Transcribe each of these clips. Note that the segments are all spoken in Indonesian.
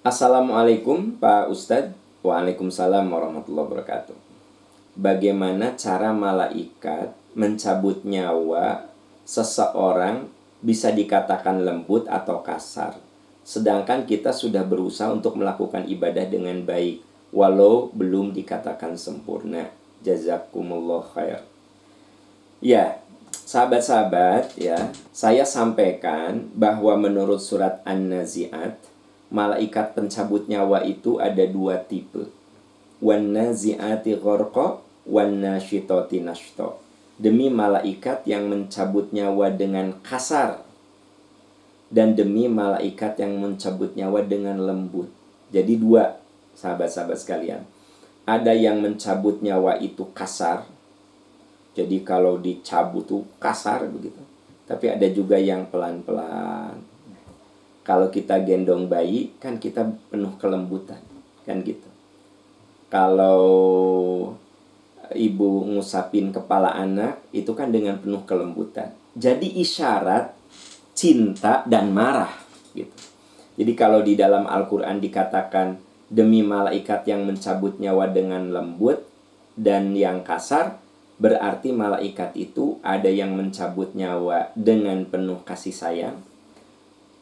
Assalamualaikum Pak Ustadz. Waalaikumsalam warahmatullahi wabarakatuh. Bagaimana cara malaikat mencabut nyawa seseorang bisa dikatakan lembut atau kasar, sedangkan kita sudah berusaha untuk melakukan ibadah dengan baik walau belum dikatakan sempurna. Jazakumullah khair. Ya, sahabat-sahabat, ya, saya sampaikan bahwa menurut surat An-Nazi'at, malaikat pencabut nyawa itu ada dua tipe. Wan-nazi'ati gharqa wan-nasyitati nashta. Demi malaikat yang mencabut nyawa dengan kasar, dan demi malaikat yang mencabut nyawa dengan lembut. Jadi dua, sahabat-sahabat sekalian. Ada yang mencabut nyawa itu kasar. Jadi kalau dicabut tuh kasar begitu. Tapi ada juga yang pelan-pelan. Kalau kita gendong bayi kan kita penuh kelembutan, kan gitu. Kalau ibu ngusapin kepala anak itu kan dengan penuh kelembutan. Jadi isyarat cinta dan marah gitu. Jadi kalau di dalam Al-Qur'an dikatakan demi malaikat yang mencabut nyawa dengan lembut dan yang kasar, berarti malaikat itu ada yang mencabut nyawa dengan penuh kasih sayang,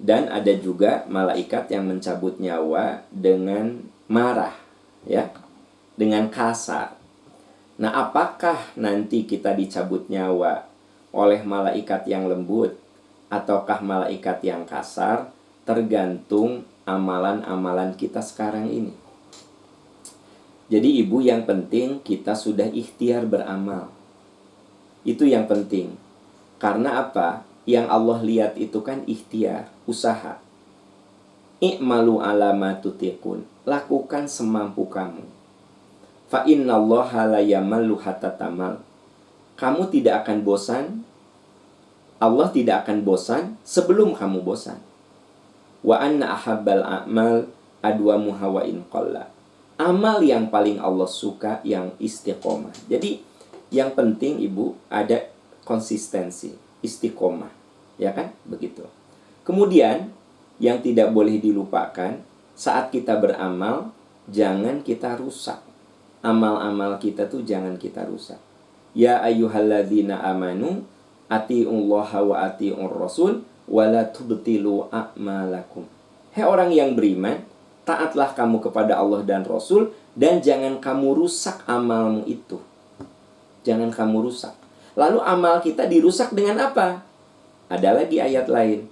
dan ada juga malaikat yang mencabut nyawa dengan marah, ya, dengan kasar. Nah, apakah nanti kita dicabut nyawa oleh malaikat yang lembut ataukah malaikat yang kasar? Tergantung amalan-amalan kita sekarang ini. Jadi ibu, yang penting kita sudah ikhtiar beramal. Itu yang penting. Karena apa? Yang Allah lihat itu kan ikhtiar, usaha. I'malu ala ma tutiqun. Lakukan semampu kamu. Fa innallaha la yamallu hatta tamal. Kamu tidak akan bosan. Allah tidak akan bosan sebelum kamu bosan. Wa anna ahabbal a'mal adwamuha wa in qalla. Amal yang paling Allah suka yang istiqomah. Jadi yang penting ibu ada konsistensi, istiqomah, ya kan? Begitu. Kemudian yang tidak boleh dilupakan, saat kita beramal jangan kita rusak. Amal-amal kita tuh jangan kita rusak. Ya ayyuhalladzina amanu atiullaha wa atiur rasul wala tubtilu a'malakum. Hei orang yang beriman, taatlah kamu kepada Allah dan Rasul, dan jangan kamu rusak amalmu itu. Jangan kamu rusak. Lalu amal kita dirusak dengan apa? Ada lagi ayat lain.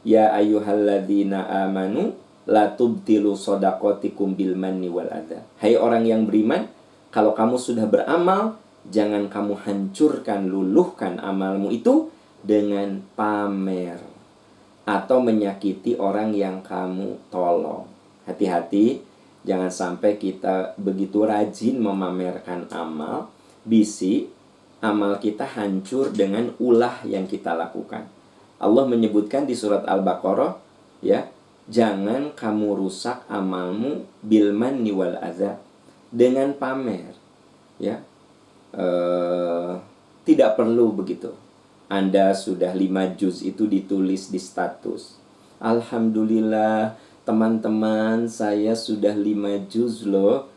Ya ayyuhalladzina amanu la tubtilu shadaqatikum bil manni wal adha. Hai orang yang beriman, kalau kamu sudah beramal, jangan kamu hancurkan, luluhkan amalmu itu dengan pamer atau menyakiti orang yang kamu tolong. Hati-hati, jangan sampai kita begitu rajin memamerkan amal, bisi amal kita hancur dengan ulah yang kita lakukan. Allah menyebutkan di surat Al-Baqarah, ya, jangan kamu rusak amalmu bil manni wal adza, dengan pamer, ya. Tidak perlu begitu. Anda sudah 5 juz itu ditulis di status. Alhamdulillah, teman-teman, saya sudah 5 juz loh.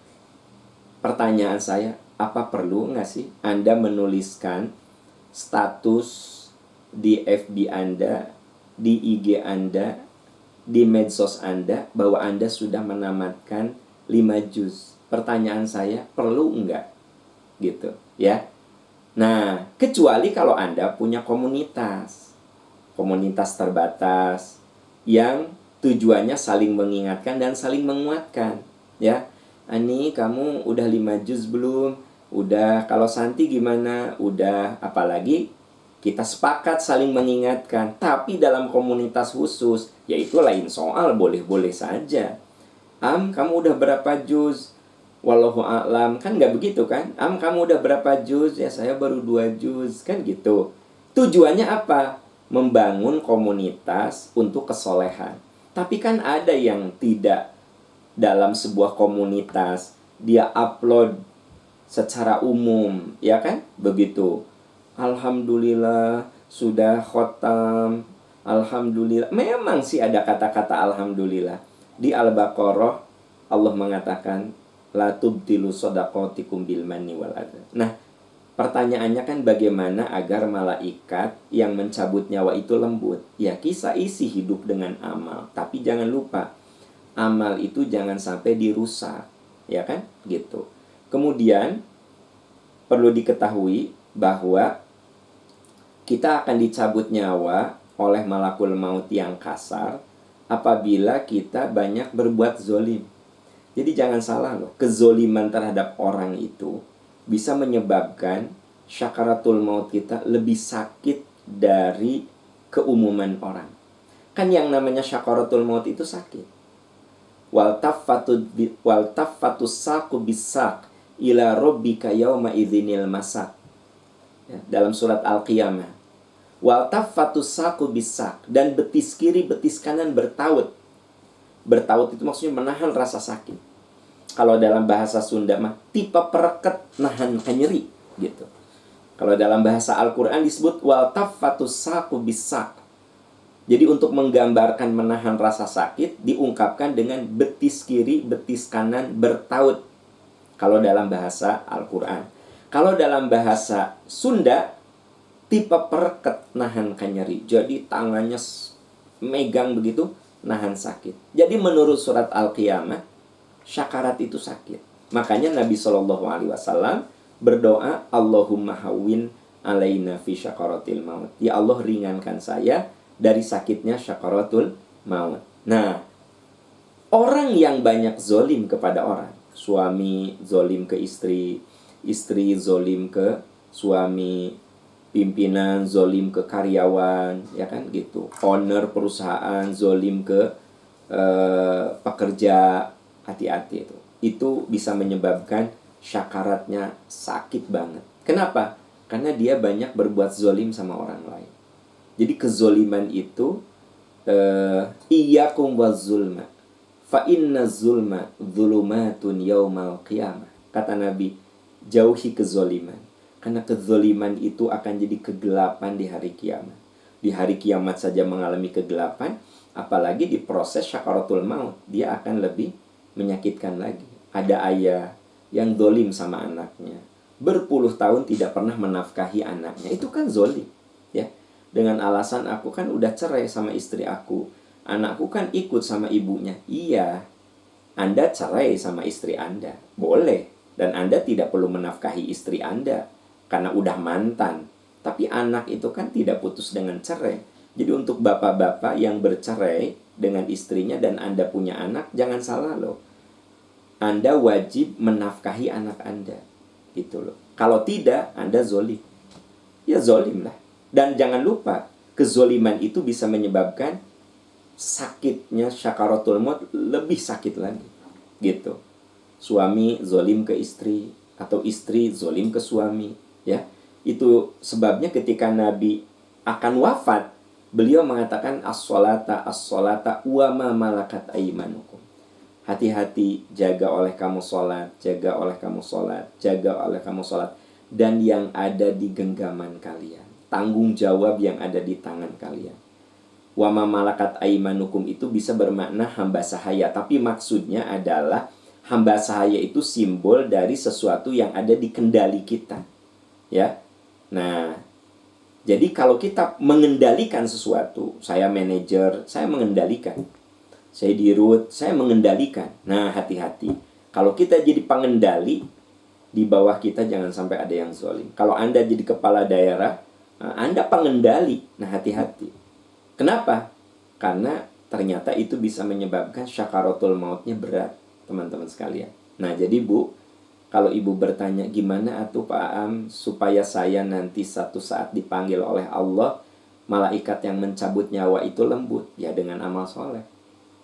Pertanyaan saya, apa perlu nggak sih Anda menuliskan status di FB Anda, di IG Anda, di medsos Anda, bahwa Anda sudah menamatkan 5 juz? Pertanyaan saya, perlu nggak? Gitu, ya. Nah, kecuali kalau Anda punya komunitas terbatas yang tujuannya saling mengingatkan dan saling menguatkan, ya. Ani, kamu udah 5 juz belum? Udah. Kalau Santi gimana? Udah. Apalagi kita sepakat saling mengingatkan. Tapi dalam komunitas khusus, yaitu lain soal, boleh-boleh saja. Kamu udah berapa juz? Wallahu a'lam. Kan nggak begitu kan? Kamu udah berapa juz? Ya, saya baru 2 juz. Kan gitu. Tujuannya apa? Membangun komunitas untuk kesolehan. Tapi kan ada yang tidak. Dalam sebuah komunitas, dia upload secara umum, ya kan? Begitu. Alhamdulillah sudah khotam. Alhamdulillah. Memang sih ada kata-kata alhamdulillah. Di Al-Baqarah Allah mengatakan la tubtilu shadaqatikum bil manni wal adha. Nah, pertanyaannya kan bagaimana agar malaikat yang mencabut nyawa itu lembut? Ya, kisah isi hidup dengan amal. Tapi jangan lupa, amal itu jangan sampai dirusak, ya kan? Gitu. Kemudian perlu diketahui bahwa kita akan dicabut nyawa oleh malakul maut yang kasar apabila kita banyak berbuat zolim. Jadi jangan salah loh, kezoliman terhadap orang itu bisa menyebabkan syakaratul maut kita lebih sakit dari keumuman orang. Kan yang namanya syakaratul maut itu sakit. Wal taffatus saqu bis-saq ila rabbika yauma idzinil masaq. Ya, dalam surat Al-Qiyamah. Wal taffatus saqu bis-saq, dan betis kiri betis kanan bertaut. Bertaut itu maksudnya menahan rasa sakit. Kalau dalam bahasa Sunda mah tipe pereket nahan nyeri gitu. Kalau dalam bahasa Al-Qur'an disebut wal taffatus saqu bis-saq. Jadi untuk menggambarkan menahan rasa sakit diungkapkan dengan betis kiri betis kanan bertaut. Kalau dalam bahasa Al-Qur'an. Kalau dalam bahasa Sunda tipe pereket nahan nyeri. Jadi tangannya megang begitu nahan sakit. Jadi menurut surat Al-Qiyamah, syakarat itu sakit. Makanya Nabi SAW berdoa, Allahumma hawwin alaina fi syakaratil maut. Ya Allah, ringankan saya dari sakitnya syakaratul maut. Nah, orang yang banyak zolim kepada orang, suami zolim ke istri, istri zolim ke suami, pimpinan zolim ke karyawan, ya kan gitu. Owner perusahaan zolim ke pekerja, hati-hati itu. Itu bisa menyebabkan syakaratnya sakit banget. Kenapa? Karena dia banyak berbuat zolim sama orang lain. Jadi kezoliman itu iyyakum waz-zulma fa inna zulma dzulumatun yaumal qiyamah. Kata Nabi, jauhi kezoliman. Karena kezoliman itu akan jadi kegelapan di hari kiamat. Di hari kiamat saja mengalami kegelapan, apalagi di proses syakaratul maut, dia akan lebih menyakitkan lagi. Ada ayah yang zolim sama anaknya, berpuluh tahun tidak pernah menafkahi anaknya. Itu kan zolim, ya. Dengan alasan aku kan udah cerai sama istri aku, anakku kan ikut sama ibunya. Iya, Anda cerai sama istri Anda, boleh. Dan Anda tidak perlu menafkahi istri Anda karena udah mantan. Tapi anak itu kan tidak putus dengan cerai. Jadi untuk bapak-bapak yang bercerai dengan istrinya dan Anda punya anak, jangan salah loh. Anda wajib menafkahi anak Anda. Gitu loh. Kalau tidak, Anda zolim. Ya zolim lah. Dan jangan lupa, kezoliman itu bisa menyebabkan sakitnya syakaratul maut lebih sakit lagi. Gitu. Suami zolim ke istri, atau istri zolim ke suami, ya. Itu sebabnya ketika Nabi akan wafat, beliau mengatakan as-sholata wa ma malakat aymanukum. Hati-hati, jaga oleh kamu sholat, jaga oleh kamu sholat, jaga oleh kamu sholat, dan yang ada di genggaman kalian, tanggung jawab yang ada di tangan kalian. Wa ma malakat aymanukum itu bisa bermakna hamba sahaya, tapi maksudnya adalah hamba sahaya itu simbol dari sesuatu yang ada di kendali kita, ya. Nah, jadi kalau kita mengendalikan sesuatu, saya manajer, saya mengendalikan. Saya dirut, saya mengendalikan. Nah, hati-hati. Kalau kita jadi pengendali, di bawah kita jangan sampai ada yang zalim. Kalau Anda jadi kepala daerah, Anda pengendali. Nah, hati-hati. Kenapa? Karena ternyata itu bisa menyebabkan syakaratul mautnya berat, teman-teman sekalian. Nah, jadi Bu, kalau Ibu bertanya, gimana atuh Pak Am supaya saya nanti satu saat dipanggil oleh Allah, malaikat yang mencabut nyawa itu lembut? Ya, dengan amal soleh.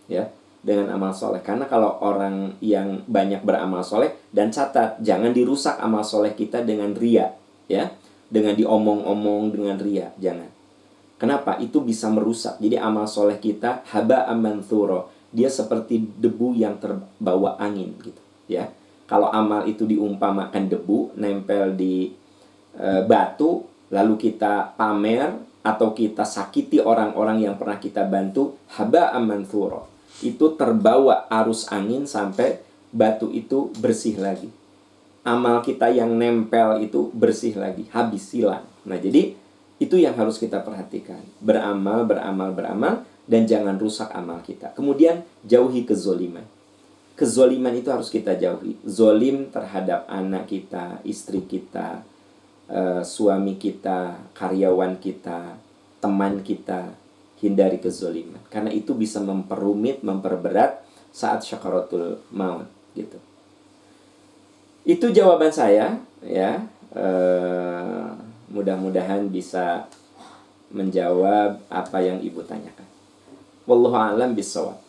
Ya, dengan amal soleh. Karena kalau orang yang banyak beramal soleh, dan catat, jangan dirusak amal soleh kita dengan ria, ya, dengan diomong-omong dengan ria, jangan. Kenapa? Itu bisa merusak. Jadi amal soleh kita haba'an manthura, dia seperti debu yang terbawa angin gitu, ya. Kalau amal itu diumpamakan debu nempel di batu, lalu kita pamer atau kita sakiti orang-orang yang pernah kita bantu, haba'an manthura, itu terbawa arus angin sampai batu itu bersih lagi. Amal kita yang nempel itu bersih lagi, habis, hilang. Nah, jadi itu yang harus kita perhatikan. Beramal, beramal, beramal, dan jangan rusak amal kita. Kemudian jauhi kezoliman. Kezoliman itu harus kita jauhi. Zolim terhadap anak kita, istri kita, suami kita, karyawan kita, teman kita. Hindari kezoliman. Karena itu bisa memperumit, memperberat saat syakaratul maut gitu. Itu jawaban saya, ya. Mudah-mudahan bisa menjawab apa yang Ibu tanyakan. Wallahu a'lam bishawab.